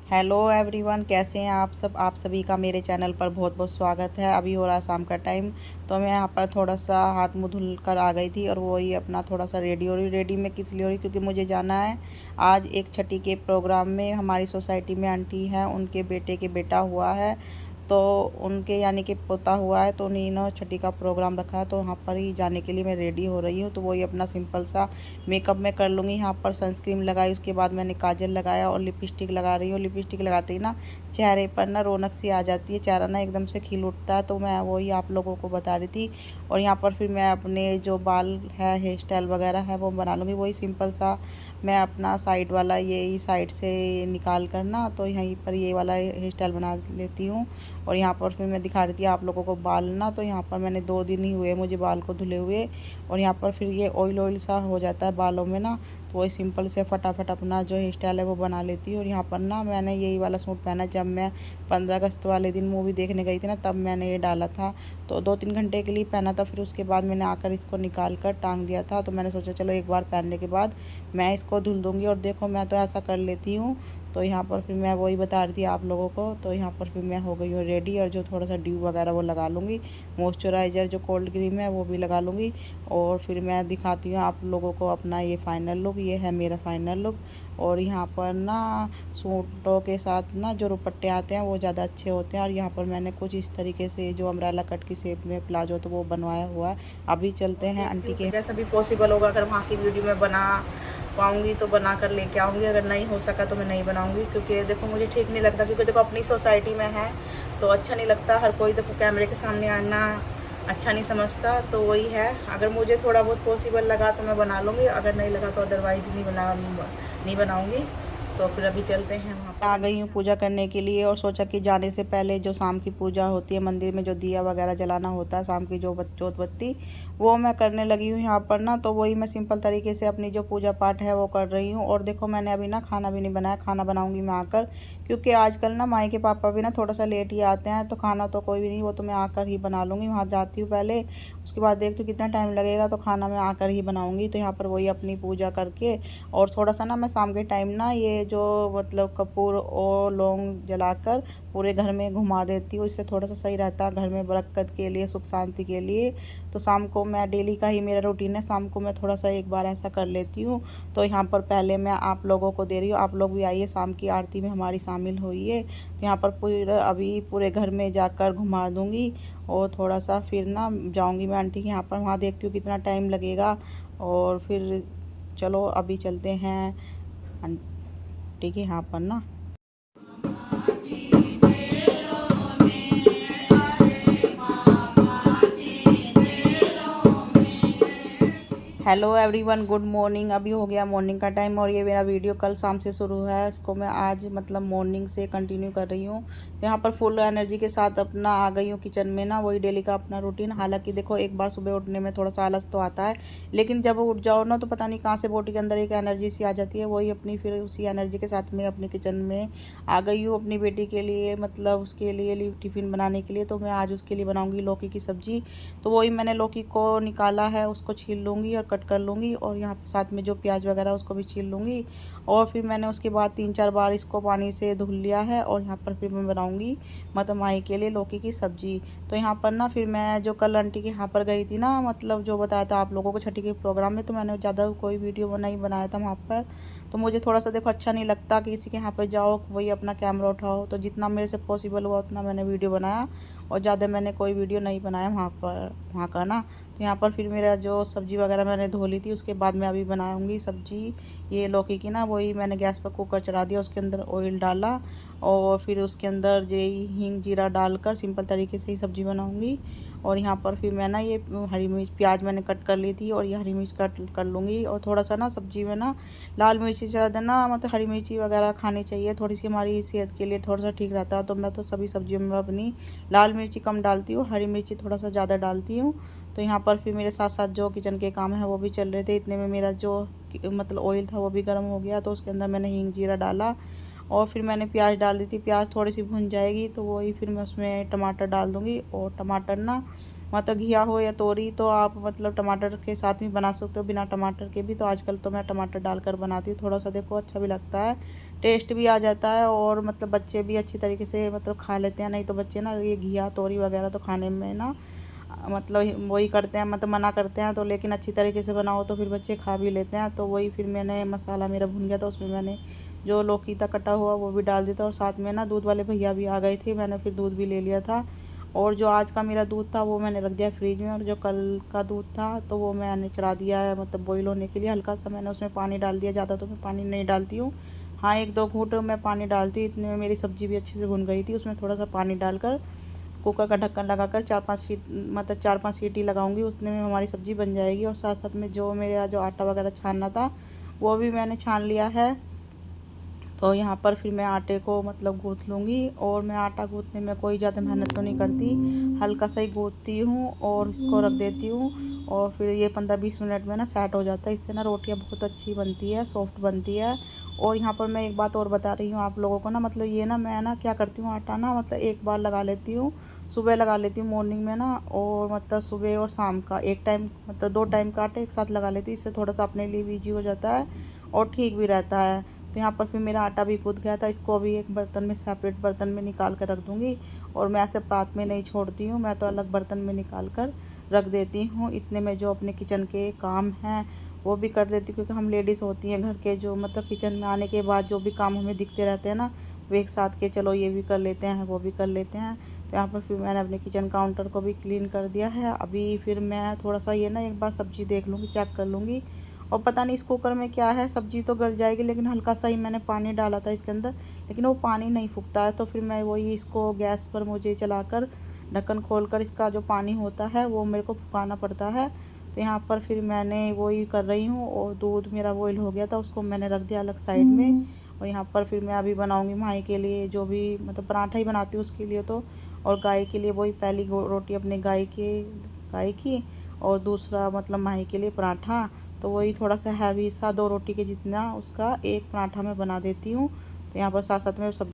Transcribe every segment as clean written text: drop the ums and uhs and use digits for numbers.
Hello everyone, कैसे हैं आप सब। आप सभी का मेरे चैनल पर बहुत बहुत स्वागत है। अभी हो रहा है शाम का टाइम, तो मैं यहाँ पर थोड़ा सा हाथ मुँह धुल कर आ गई थी और वही अपना थोड़ा सा रेडी हो रही। रेडी में किस लिए हो रही, क्योंकि मुझे जाना है आज एक छठी के प्रोग्राम में। हमारी सोसाइटी में आंटी हैं, उनके बेटे के बेटा हुआ है, तो उनके यानी कि पोता हुआ है, तो उन्हीं ने छठी का प्रोग्राम रखा है, तो वहाँ पर ही जाने के लिए मैं रेडी हो रही हूँ। तो वही अपना सिंपल सा मेकअप मैं कर लूँगी। यहाँ पर सनस्क्रीन लगाई, उसके बाद मैंने काजल लगाया और लिपस्टिक लगा रही हूँ। लिपस्टिक लगाते ही ना चेहरे पर ना रौनक सी आ जाती है, चेहरा ना एकदम से खिल उठता है। तो मैं वही आप लोगों को बता रही थी। और यहाँ पर फिर मैं अपने जो बाल है, हेयर स्टाइल वगैरह है, वो बना लूँगी। वही सिंपल सा मैं अपना साइड वाला यही साइड से निकाल कर ना, तो यहीं पर ये वाला हेयर स्टाइल बना लेती हूँ। और यहाँ पर फिर मैं दिखा रही थी आप लोगों को बाल ना, तो यहाँ पर मैंने 2 दिन ही हुए मुझे बाल को धुले हुए। और यहाँ पर फिर ये ऑयल ऑयल सा हो जाता है बालों में ना, तो वही सिंपल से फटाफट अपना जो हेयर स्टाइल है वो बना लेती हूँ। और यहाँ पर ना मैंने यही वाला सूट पहना जब मैं 15 अगस्त वाले दिन मूवी देखने गई थी ना, तब मैंने ये डाला था। तो 2-3 घंटे के लिए पहना था, फिर उसके बाद मैंने आकर इसको निकाल कर टांग दिया था। तो मैंने सोचा चलो एक बार पहनने के बाद मैं इसको धुल दूँगी। और देखो मैं तो ऐसा कर लेती हूँ। तो यहाँ पर फिर मैं वही बता रही थी आप लोगों को। तो यहाँ पर फिर मैं हो गई हूँ रेडी, और जो थोड़ा सा ड्यू वगैरह वो लगा लूँगी, मॉइस्चराइज़र जो कोल्ड क्रीम है वो भी लगा लूँगी। और फिर मैं दिखाती हूँ आप लोगों को अपना ये फाइनल लुक। ये है मेरा फाइनल लुक। और यहाँ पर ना सूटों के साथ ना जो दुपट्टे आते हैं वो ज़्यादा अच्छे होते हैं। और यहाँ पर मैंने कुछ इस तरीके से जो अम्ब्रेला कट की शेप में प्लाजो तो वो बनवाया हुआ है। अभी चलते हैं आंटी के, जैसा भी पॉसिबल होगा अगर वहाँ की वीडियो में बना पाऊँगी तो बना कर लेके आऊँगी, अगर नहीं हो सका तो मैं नहीं बनाऊँगी। क्योंकि देखो मुझे ठीक नहीं लगता, क्योंकि देखो अपनी सोसाइटी में है तो अच्छा नहीं लगता। हर कोई देखो कैमरे के सामने आना अच्छा नहीं समझता। तो वही है, अगर मुझे थोड़ा बहुत पॉसिबल लगा तो मैं बना लूँगी, अगर नहीं लगा तो अदरवाइज़ नहीं बनाऊँगी। तो फिर अभी चलते हैं वहाँ पर। आ गई हूँ पूजा करने के लिए, और सोचा कि जाने से पहले जो शाम की पूजा होती है मंदिर में, जो दिया वगैरह जलाना होता है शाम की, जो जोत बत्ती वो मैं करने लगी हूँ यहाँ पर ना। तो वही मैं सिंपल तरीके से अपनी जो पूजा पाठ है वो कर रही हूँ। और देखो मैंने अभी ना खाना भी नहीं बनाया, खाना बनाऊँगी मैं आकर, क्योंकि आजकल ना माई के पापा भी ना थोड़ा सा लेट ही आते हैं। तो खाना तो कोई भी नहीं, वो तो मैं आकर ही बना लूँगी। वहाँ जाती हूँ पहले, उसके बाद देखती हूँ कितना टाइम लगेगा, तो खाना मैं आकर ही बनाऊँगी। तो यहाँ पर वही अपनी पूजा करके, और थोड़ा सा ना मैं शाम के टाइम ना ये जो मतलब कपूर और लौंग जलाकर पूरे घर में घुमा देती हूँ। इससे थोड़ा सा सही रहता है घर में बरकत के लिए, सुख शांति के लिए। तो शाम को मैं डेली का ही मेरा रूटीन है, शाम को मैं थोड़ा सा एक बार ऐसा कर लेती हूँ। तो यहाँ पर पहले मैं आप लोगों को दे रही हूँ, आप लोग भी आइए शाम की आरती में हमारी शामिल होइए। तो यहाँ पर अभी पूरे घर में जाकर घुमा दूँगी, और थोड़ा सा फिर ना जाऊँगी मैं आंटी के यहाँ पर, वहाँ देखती हूँ कितना टाइम लगेगा। और फिर चलो अभी चलते हैं आंटी के यहाँ पर ना। Hello everyone, good morning. अभी हो गया मॉर्निंग का टाइम, और ये मेरा वीडियो कल शाम से शुरू है, इसको मैं आज मतलब मॉर्निंग से कंटिन्यू कर रही हूँ। तो यहाँ पर फुल एनर्जी के साथ अपना आ गई हूँ किचन में ना, वही डेली का अपना रूटीन। हालांकि देखो एक बार सुबह उठने में थोड़ा सा आलस तो आता है, लेकिन जब उठ जाओ ना तो पता नहीं कहाँ से बॉडी के अंदर एक एनर्जी सी आ जाती है। वही अपनी फिर उसी एनर्जी के साथ में अपनी किचन में आ गई हूँ अपनी बेटी के लिए, मतलब उसके लिए टिफ़िन बनाने के लिए। तो मैं आज उसके लिए बनाऊँगी लौकी की सब्ज़ी। तो वही मैंने लौकी को निकाला है, उसको छील लूँगी और कट कर लूँगी, और यहाँ पे साथ में जो प्याज वगैरह उसको भी छील लूँगी। और फिर मैंने उसके बाद 3-4 बार इसको पानी से धुल लिया है। और यहाँ पर फिर मैं बनाऊँगी मतलब माई के लिए लौकी की सब्ज़ी। तो यहाँ पर ना फिर मैं जो कल आंटी के यहाँ पर गई थी ना, मतलब जो बताया था आप लोगों को छठी के प्रोग्राम में, तो मैंने ज़्यादा कोई वीडियो नहीं बनाया था वहाँ पर। तो मुझे थोड़ा सा देखो अच्छा नहीं लगता कि किसी के यहाँ पर जाओ वही अपना कैमरा उठाओ, तो जितना मेरे से पॉसिबल हुआ उतना मैंने वीडियो बनाया, और ज़्यादा मैंने कोई वीडियो नहीं बनाया वहाँ का ना। तो यहाँ पर फिर मेरा जो सब्ज़ी वगैरह मैंने धो ली थी, उसके बाद मैं अभी बनाऊँगी सब्ज़ी ये लौकी की ना। वही मैंने गैस पर कुकर चढ़ा दिया, उसके अंदर ऑयल डाला, और फिर उसके अंदर जो हींग जीरा डालकर सिंपल तरीके से ही सब्ज़ी बनाऊँगी। और यहाँ पर फिर मैं ना ये हरी मिर्च प्याज मैंने कट कर ली थी, और ये हरी मिर्च कट कर लूँगी। और थोड़ा सा ना सब्ज़ी में ना लाल मिर्ची से ज़्यादा ना मतलब हरी मिर्ची वगैरह खानी चाहिए, थोड़ी सी हमारी सेहत के लिए थोड़ा सा ठीक रहता है। तो मैं तो सभी सब्जियों में अपनी लाल मिर्ची कम डालती हूँ, हरी मिर्ची थोड़ा सा ज़्यादा डालती हूँ। तो यहाँ पर फिर मेरे साथ साथ जो किचन के काम है वो भी चल रहे थे। इतने में मेरा जो मतलब ऑयल था वो भी गर्म हो गया, तो उसके अंदर मैंने हींग जीरा डाला, और फिर मैंने प्याज डाल दी थी। प्याज थोड़ी सी भुन जाएगी तो वही फिर मैं उसमें टमाटर डाल दूँगी। और टमाटर ना मतलब घिया हो या तोरी, तो आप मतलब टमाटर के साथ भी बना सकते हो, बिना टमाटर के भी। तो आजकल तो मैं टमाटर डालकर बनाती हूँ, थोड़ा सा देखो अच्छा भी लगता है टेस्ट भी आ जाता है और मतलब बच्चे भी अच्छी तरीके से मतलब खा लेते हैं। नहीं तो बच्चे ना ये घिया तोरी वगैरह तो खाने में ना मतलब वही करते हैं, मतलब मना करते हैं। तो लेकिन अच्छी तरीके से बनाओ तो फिर बच्चे खा भी लेते हैं। तो वही फिर मैंने मसाला मेरा भुन गया, तो उसमें मैंने जो लौकी था कटा हुआ वो भी डाल दिया था। और साथ में ना दूध वाले भैया भी आ गए थे, मैंने फिर दूध भी ले लिया था। और जो आज का मेरा दूध था वो मैंने रख दिया फ्रिज में, और जो कल का दूध था तो वो मैंने चढ़ा दिया है मतलब बॉईल होने के लिए। हल्का सा मैंने उसमें पानी डाल दिया, ज़्यादा तो मैं पानी नहीं डालती हूँ। हाँ, 1-2 घूंट मैं पानी डालती, इतने में मेरी सब्ज़ी भी अच्छे से भुन गई थी। उसमें थोड़ा सा पानी डालकर कुकर का ढक्कन लगाकर 4-5 सीटी लगाऊंगी, उतने में हमारी सब्ज़ी बन जाएगी। और साथ साथ में जो मेरा जो आटा वगैरह छानना था वो भी मैंने छान लिया है। तो यहाँ पर फिर मैं आटे को मतलब गूँथ लूँगी। और मैं आटा गूँथने में कोई ज़्यादा मेहनत तो नहीं करती, हल्का सा ही गूँथती हूँ और इसको रख देती हूँ। और फिर ये 15-20 मिनट में ना सेट हो जाता है। इससे ना रोटियाँ बहुत अच्छी बनती है, सॉफ्ट बनती है। और यहाँ पर मैं एक बात और बता रही हूँ आप लोगों को ना, मतलब ये ना मैं ना क्या करती हूँ, आटा ना मतलब एक बार लगा लेती हूँ, सुबह लगा लेती हूँ मॉर्निंग में ना। और मतलब सुबह और शाम का एक टाइम मतलब 2 टाइम का आटा एक साथ लगा लेती हूँ। इससे थोड़ा सा अपने लिए भी ईजी हो जाता है और ठीक भी रहता है। तो यहाँ पर फिर मेरा आटा भी गूँथ गया था, इसको अभी एक बर्तन में सेपरेट बर्तन में निकाल कर रख दूँगी। और मैं ऐसे परात में नहीं छोड़ती हूँ, मैं तो अलग बर्तन में निकाल कर रख देती हूँ। इतने में जो अपने किचन के काम हैं वो भी कर लेती हूँ, क्योंकि हम लेडीज़ होती हैं घर के, जो मतलब किचन में आने के बाद जो भी काम हमें दिखते रहते हैं ना, वो एक साथ के चलो ये भी कर लेते हैं वो भी कर लेते हैं। तो यहाँ पर फिर मैंने अपने किचन काउंटर को भी क्लीन कर दिया है। अभी फिर मैं थोड़ा सा ये ना एक बार सब्ज़ी देख लूँगी, चेक कर लूँगी। और पता नहीं इस कुकर में क्या है, सब्ज़ी तो गल जाएगी, लेकिन हल्का सा ही मैंने पानी डाला था इसके अंदर, लेकिन वो पानी नहीं फूकता है। तो फिर मैं वही इसको गैस पर मुझे चलाकर ढक्कन खोलकर इसका जो पानी होता है वो मेरे को फुकाना पड़ता है। तो यहाँ पर फिर मैंने वही कर रही हूँ। और दूध मेरा बॉईल हो गया था, उसको मैंने रख दिया अलग साइड में। और यहाँ पर फिर मैं अभी बनाऊँगी माही के लिए जो भी मतलब पराठा ही बनाती हूँ उसके लिए तो। और गाय के लिए वही पहली रोटी अपने गाय की, और दूसरा मतलब माही के लिए पराठा। तो वही थोड़ा सा हैवी सा 2 रोटी के जितना उसका एक पराठा मैं बना देती हूँ। तो यहाँ पर साथ साथ में सब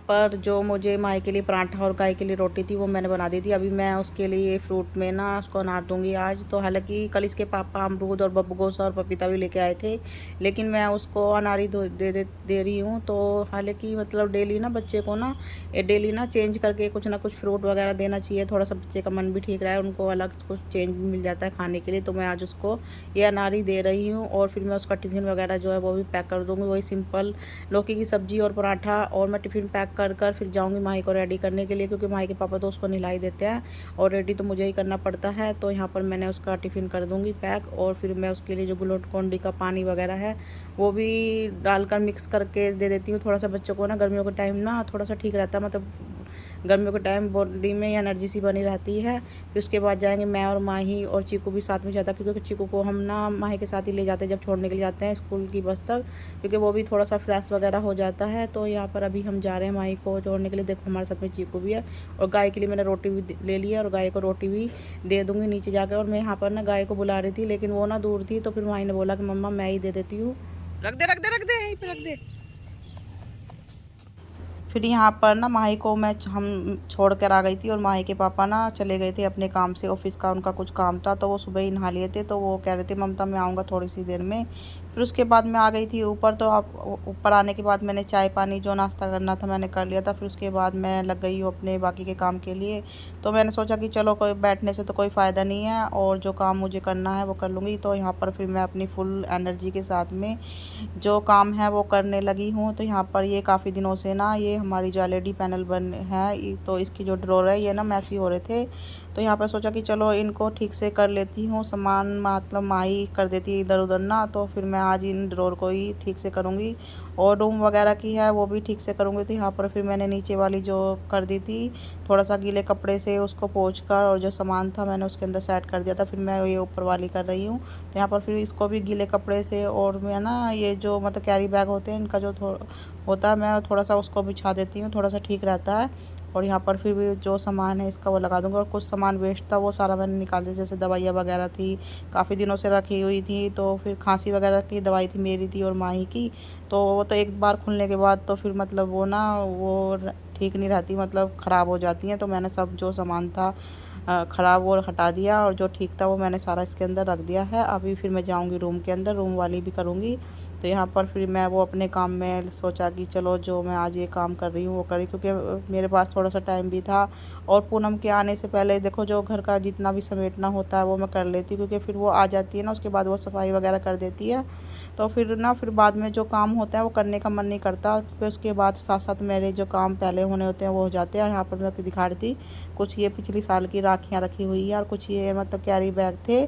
पर जो मुझे माई के लिए पराठा और गाय के लिए रोटी थी वो मैंने बना दी थी। अभी मैं उसके लिए फ्रूट में ना उसको अनार दूंगी आज। तो हालांकि कल इसके पापा अमरूद और बब्बूगोसा और पपीता भी लेके आए थे, लेकिन मैं उसको अनारी दे रही हूँ। तो हालांकि मतलब डेली ना बच्चे को ना डेली ना चेंज करके कुछ ना कुछ फ्रूट वगैरह देना चाहिए, थोड़ा सा बच्चे का मन भी ठीक रहा है, उनको अलग कुछ चेंज भी मिल जाता है खाने के लिए। तो मैं आज उसको ये अनारी दे रही हूँ। और फिर मैं उसका टिफ़िन वगैरह जो है वो भी पैक कर दूँगी, वही सिंपल लौकी की सब्ज़ी और पराठा। और मैं टिफ़िन पैक कर फिर जाऊंगी माही को रेडी करने के लिए, क्योंकि माही के पापा तो उसको नहलाई देते हैं और रेडी तो मुझे ही करना पड़ता है। तो यहाँ पर मैंने उसका टिफ़िन कर दूंगी पैक। और फिर मैं उसके लिए जो ग्लूकोन डी का पानी वगैरह है वो भी डालकर मिक्स करके दे देती हूँ। थोड़ा सा बच्चों को ना गर्मियों के टाइम ना थोड़ा सा ठीक रहता है, मतलब गर्मियों के टाइम बॉडी में एनर्जी सी बनी रहती है। फिर उसके बाद जाएंगे मैं और माही, और चीकू भी साथ में जाता है, क्योंकि चीकू को हम ना माही के साथ ही ले जाते हैं जब छोड़ने के लिए जाते हैं स्कूल की बस तक, क्योंकि वो भी थोड़ा सा फ्रेश वगैरह हो जाता है। तो यहाँ पर अभी हम जा रहे हैं माही को छोड़ने के लिए। देखो हमारे साथ में चीकू भी है। और गाय के लिए मैंने रोटी भी ले ली है, और गाय को रोटी भी दे दूँगी नीचे जाकर। और मैं यहाँ पर ना गाय को बुला रही थी, लेकिन वो ना दूर थी, तो फिर माही ने बोला कि मम्मा मैं ही दे देती हूँ, रख दे रख दे रख दे यहीं पर रख दे। फिर यहाँ पर ना माही को हम छोड़ कर आ गई थी। और माही के पापा ना चले गए थे अपने काम से, ऑफिस का उनका कुछ काम था, तो वो सुबह ही नहा लिए थे। तो वो कह रहे थे ममता मैं आऊँगा थोड़ी सी देर में। फिर उसके बाद मैं आ गई थी ऊपर। तो आप ऊपर आने के बाद मैंने चाय पानी जो नाश्ता करना था मैंने कर लिया था। फिर उसके बाद मैं लग गई हूँ अपने बाकी के काम के लिए। तो मैंने सोचा कि चलो कोई बैठने से तो कोई फ़ायदा नहीं है, और जो काम मुझे करना है वो कर लूँगी। तो यहाँ पर फिर मैं अपनी फुल एनर्जी के साथ में जो काम है वो करने लगी हूँ। तो यहाँ पर ये काफ़ी दिनों से ना ये हमारी जो एलईडी पैनल बन है, तो इसकी जो ड्रॉर है ये ना मैसी हो रहे थे। तो यहाँ पर सोचा कि चलो इनको ठीक से कर लेती हूँ, सामान मतलब माही कर देती है इधर उधर ना। तो फिर मैं आज इन ड्रॉर को ही ठीक से करूँगी। और रूम वगैरह की है वो भी ठीक से करूँगी। तो यहाँ पर फिर मैंने नीचे वाली जो कर दी थी, थोड़ा सा गीले कपड़े से उसको पोंछ कर, और जो सामान था मैंने उसके अंदर सेट कर दिया था। फिर मैं ये ऊपर वाली कर रही हूँ। तो यहाँ पर फिर इसको भी गीले कपड़े से, और मैं ना ये जो मतलब कैरी बैग होते हैं इनका जो होता है, मैं थोड़ा सा उसको बिछा देती हूँ, थोड़ा सा ठीक रहता है। और यहाँ पर फिर भी जो सामान है इसका वो लगा दूँगी। और कुछ सामान वेस्ट था वो सारा मैंने निकाल दिया, जैसे दवाइयाँ वगैरह थी, काफ़ी दिनों से रखी हुई थी। तो फिर खांसी वगैरह की दवाई थी, मेरी थी और माही की। तो वो तो एक बार खुलने के बाद तो फिर मतलब वो ना वो ठीक नहीं रहती, मतलब ख़राब हो जाती हैं। तो मैंने सब जो सामान था ख़राब वो हटा दिया, और जो ठीक था वो मैंने सारा इसके अंदर रख दिया है। अभी फिर मैं जाऊंगी रूम के अंदर, रूम वाली भी करूंगी। तो यहाँ पर फिर मैं वो अपने काम में सोचा कि चलो जो मैं आज ये काम कर रही हूँ वो करी, क्योंकि मेरे पास थोड़ा सा टाइम भी था। और पूनम के आने से पहले देखो जो घर का जितना भी समेटना होता है वो मैं कर लेती हूँ, क्योंकि फिर वो आ जाती है ना, उसके बाद वो सफाई वगैरह कर देती है। तो फिर ना फिर बाद में जो काम होता है वो करने का मन नहीं करता, क्योंकि उसके बाद साथ साथ मेरे जो काम पहले होने होते हैं वो हो जाते हैं। और यहाँ पर मैं दिखा रही थी कुछ ये पिछली साल की राखियाँ रखी हुई है, और कुछ ये मतलब कैरी बैग थे।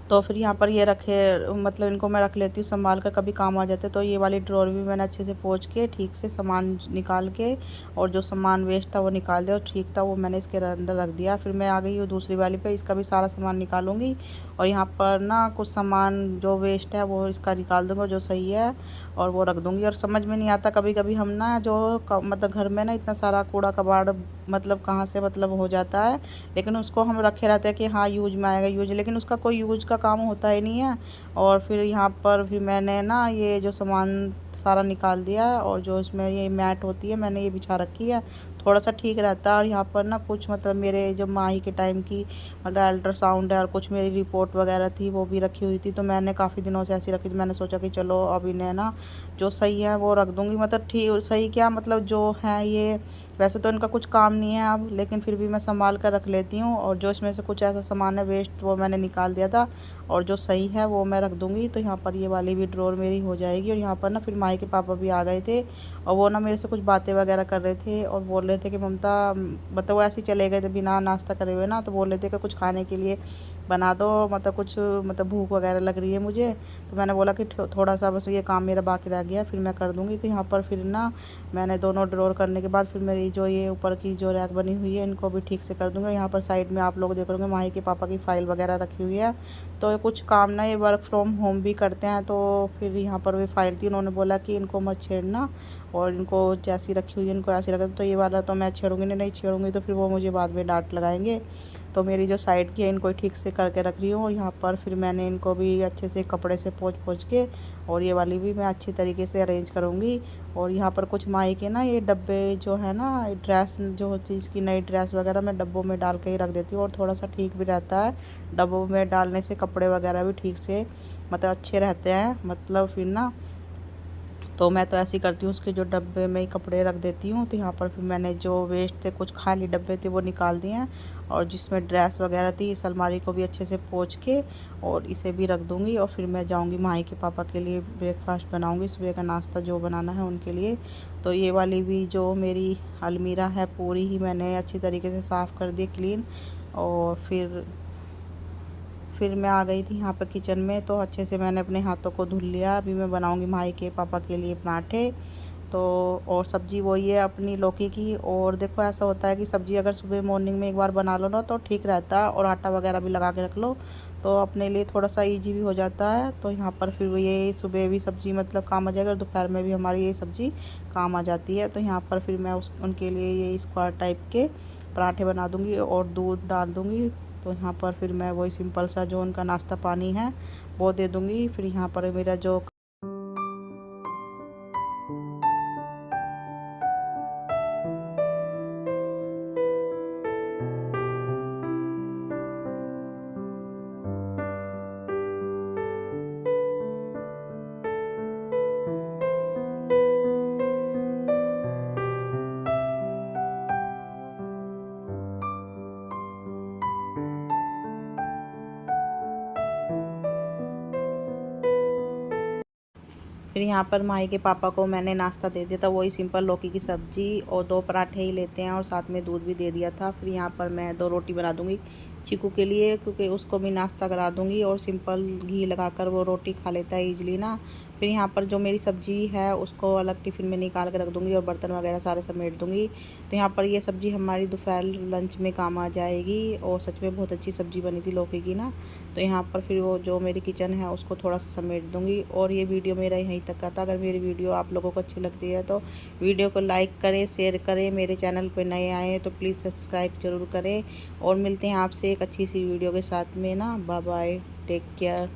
तो फिर यहाँ पर ये रखे, मतलब इनको मैं रख लेती हूँ संभाल कर, कभी काम आ जाते। तो ये वाली ड्रॉर भी मैंने अच्छे से पोंछ के ठीक से सामान निकाल के, और जो सामान वेस्ट था वो निकाल दिया, और ठीक था वो मैंने इसके अंदर रख दिया। फिर मैं आ गई हूँ दूसरी वाली पे, इसका भी सारा सामान निकालूंगी। और यहाँ पर ना कुछ सामान जो वेस्ट है वो इसका निकाल दूँगी, और जो सही है और वो रख दूँगी। और समझ में नहीं आता कभी कभी हम ना जो मतलब घर में ना इतना सारा कूड़ा कबाड़ मतलब कहाँ से मतलब हो जाता है, लेकिन उसको हम रखे रहते हैं कि हाँ यूज में आएगा यूज, लेकिन उसका कोई यूज का काम होता ही नहीं है। और फिर यहाँ पर फिर मैंने ना ये जो सामान सारा निकाल दिया है, और जो इसमें ये मैट होती है मैंने ये बिछा रखी है, थोड़ा सा ठीक रहता है। और यहाँ पर ना कुछ मतलब मेरे जो माही के टाइम की मतलब अल्ट्रासाउंड है, और कुछ मेरी रिपोर्ट वगैरह थी वो भी रखी हुई थी। तो मैंने काफ़ी दिनों से ऐसी रखी थी, मैंने सोचा कि चलो अब इन्हें ना जो सही है वो रख दूँगी। मतलब ठीक सही क्या, मतलब जो है ये वैसे तो इनका कुछ काम नहीं है अब, लेकिन फिर भी मैं संभाल कर रख लेती हूँ। और जो इसमें से कुछ ऐसा सामान है वेस्ट वो मैंने निकाल दिया था, और जो सही है वो मैं रख दूँगी। तो यहाँ पर ये वाली भी ड्रॉर मेरी हो जाएगी। और यहाँ पर ना फिर माही के पापा भी आ गए थे, और वो ना मेरे से कुछ बातें वगैरह कर रहे थे, और बोल रहे थे कि ममता, मतलब वो ऐसे ही चले गए थे बिना नाश्ता करे हुए ना, तो बोल रहे थे कि कुछ खाने के लिए बना दो, मतलब कुछ मतलब भूख वगैरह लग रही है मुझे। तो मैंने बोला कि थोड़ा सा बस ये काम मेरा बाकी रह गया, फिर मैं कर दूँगी। तो यहाँ पर फिर ना मैंने दोनों ड्रॉर करने के बाद फिर मेरी जो ये ऊपर की जो रैक बनी हुई है इनको भी ठीक से कर दूँगी। यहाँ पर साइड में आप लोग देख रहे होंगे माही के पापा की फ़ाइल वगैरह रखी हुई है। तो ये कुछ काम ना ये वर्क फ्रॉम होम भी करते हैं, तो फिर यहाँ पर वे फाइल थी, उन्होंने बोला कि इनको मत छेड़ना, और इनको जैसी रखी हुई है इनको ऐसी रख। तो ये वाला तो मैं छेड़ूंगी नहीं छेड़ूंगी तो फिर वो मुझे बाद में डांट लगाएंगे। तो मेरी जो साइड की है इनको ठीक से करके रख रही हूँ। और यहाँ पर फिर मैंने इनको भी अच्छे से कपड़े से पोंछ पोंछ के, और ये वाली भी मैं अच्छी तरीके से अरेंज करूँगी। और यहाँ पर कुछ माही के ना ये डब्बे जो है ना, ड्रेस जो चीज़ की नई ड्रेस वगैरह मैं डब्बों में डाल के ही रख देती हूँ, और थोड़ा सा ठीक भी रहता है। डब्बों में डालने से कपड़े वगैरह भी ठीक से मतलब अच्छे रहते हैं, मतलब फिर ना तो मैं तो ऐसे ही करती हूँ, उसके जो डब्बे में ही कपड़े रख देती हूँ। तो यहाँ पर फिर मैंने जो वेस्ट थे कुछ खाली डब्बे थे वो निकाल दिए हैं, और जिसमें ड्रेस वगैरह थी इस अलमारी को भी अच्छे से पोंछ के और इसे भी रख दूँगी। और फिर मैं जाऊँगी माही के पापा के लिए ब्रेकफास्ट बनाऊँगी, सुबह का नाश्ता जो बनाना है उनके लिए। तो ये वाली भी जो मेरी अलमीरा है पूरी ही मैंने अच्छी तरीके से साफ़ कर दी क्लीन। और फिर मैं आ गई थी यहाँ पर किचन में, तो अच्छे से मैंने अपने हाथों को धुल लिया। अभी मैं बनाऊँगी माही के पापा के लिए पराठे। तो और सब्ज़ी वही है अपनी लौकी की। और देखो ऐसा होता है कि सब्ज़ी अगर सुबह मॉर्निंग में एक बार बना लो ना तो ठीक रहता है, और आटा वगैरह भी लगा के रख लो तो अपने लिए थोड़ा सा इजी भी हो जाता है। तो यहाँ पर फिर ये सुबह भी सब्ज़ी मतलब काम आ जाएगा, और दोपहर में भी हमारी ये सब्ज़ी काम आ जाती है। तो यहाँ पर फिर मैं उनके लिए ये स्क्वायर टाइप के पराठे बना दूँगी और दूध डाल दूँगी। तो यहाँ पर फिर मैं वही सिंपल सा जो उनका नाश्ता पानी है वो दे दूँगी। फिर यहाँ पर मेरा जो फिर यहाँ पर माही के पापा को मैंने नाश्ता दे दिया था, वही सिंपल लौकी की सब्ज़ी और 2 पराठे ही लेते हैं, और साथ में दूध भी दे दिया था। फिर यहाँ पर मैं 2 रोटी बना दूँगी चीकू के लिए, क्योंकि उसको भी नाश्ता करा दूँगी, और सिंपल घी लगाकर वो रोटी खा लेता है ईज़िली ना। फिर यहाँ पर जो मेरी सब्ज़ी है उसको अलग टिफ़िन में निकाल के रख दूँगी और बर्तन वगैरह सारे समेट दूँगी। तो यहाँ पर ये सब्ज़ी हमारी दोपहर लंच में काम आ जाएगी और सच में बहुत अच्छी सब्ज़ी बनी थी लौकी की ना। तो यहाँ पर फिर वो जो मेरी किचन है उसको थोड़ा-सा समेट दूँगी और ये वीडियो मेरा यहीं तक का था। अगर मेरी वीडियो आप लोगों को अच्छी लगती है तो वीडियो को लाइक करें, शेयर करें। मेरे चैनल पे नए आए हैं तो प्लीज़ सब्सक्राइब ज़रूर करें और मिलते हैं आपसे एक अच्छी सी वीडियो के साथ में ना। Bye bye, take care.